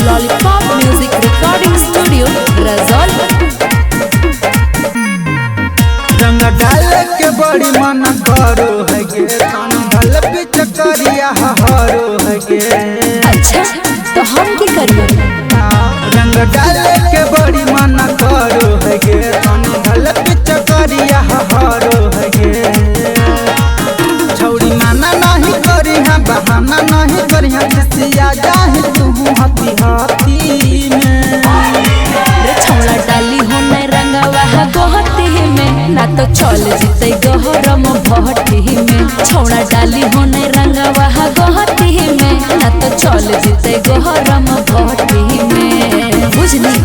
Lollipop music recording studio Rajaul. रंग डाले के बड़ी मन करो है गे, भल पिच करिया हरो है गे। अच्छा तो हम की करिए? रंग डाले के बड़ी मन करो है गे, भल पिच करिया हरो है गे। छौड़ी माना नहीं करी है, बहाना नहीं करी है, किसिया जाहि तू हती हती में। रे छौड़ा डाली हो नहीं रंगवा गोहती में, ना तो चल जीते गहरम भट्टी में। छौड़ा डाली हो नहीं रंगवा गोहती में, ना तो चल जीते गहरम भट्टी में। बुझली?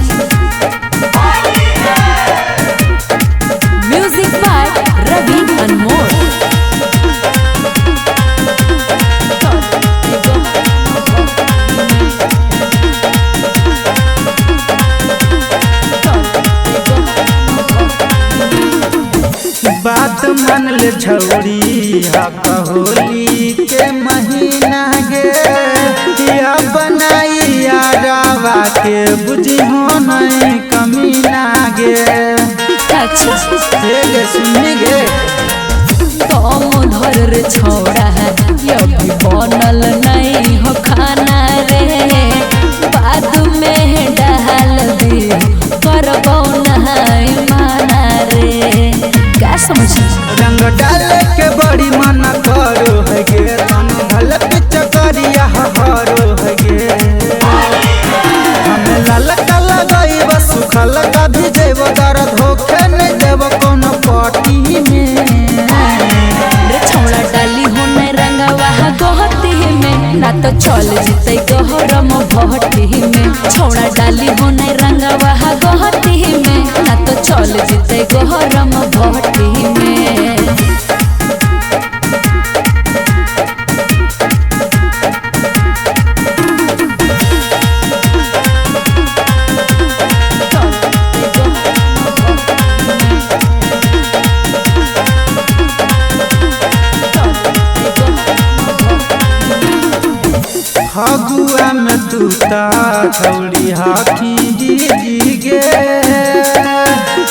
म्यूजिक बाय रवि अनमोल। बात मन ले छौड़ी होली के महीना गे, या बनाई यारावा के बुझी हो नहीं कमीना गे। अच्छा गे सुनी गे कम धर रे छौड़ा है, अभी बनल नहीं हो खाना रे। बाद में डाल दी करबो नहीं माना रे। क्या समझ? रंग डाले के बड़ी मन करो है गे, भल पिच करिया हरो है गे। हमें ललका लगई बस सुखल का भी जेब, दर्द होखे नहीं देव कोनो पटी में। रे छौड़ा डाली हो नहीं रंगवा गोहती में, ना तो चल जीते गहरम भट्टी में। छौड़ा डाली हो नहीं रंगवा गोहती में, ना तो चल जीते गहरम भट्टी में। फगुआ में तू छौड़ी हाथी जी गे,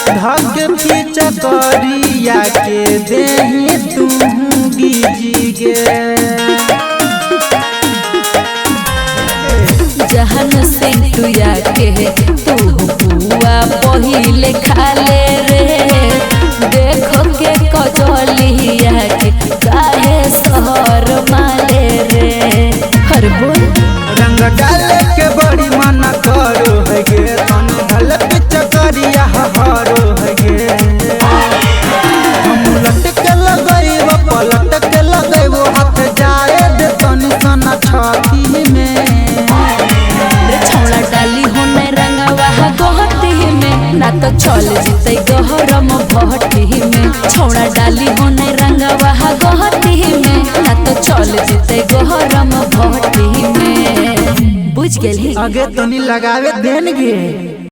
धक पीछ करिया के देही तू बीजी गे। जहन से टुया के तू बुआ पहिले खाले रे। देखो के कजलिया के काहे सहर माले रे। हर बोल रंग डाले के बड़ी मन करो है गे, भल पिच करिया हरो है गे। हम लट के लगैब पलट के लगैब, हाथ जाए दे तनी सन छाती में। रे छौड़ा डाली हो नहीं रंगवा गोहती में, ना तो चल जीते गहरम भट्टी में। छौड़ा डाली हो नहीं रंगवा गोहती में, ना तो चल जीते गहरम भट्टी में। बुझ गेली? आगे तनी लगावे देन गे।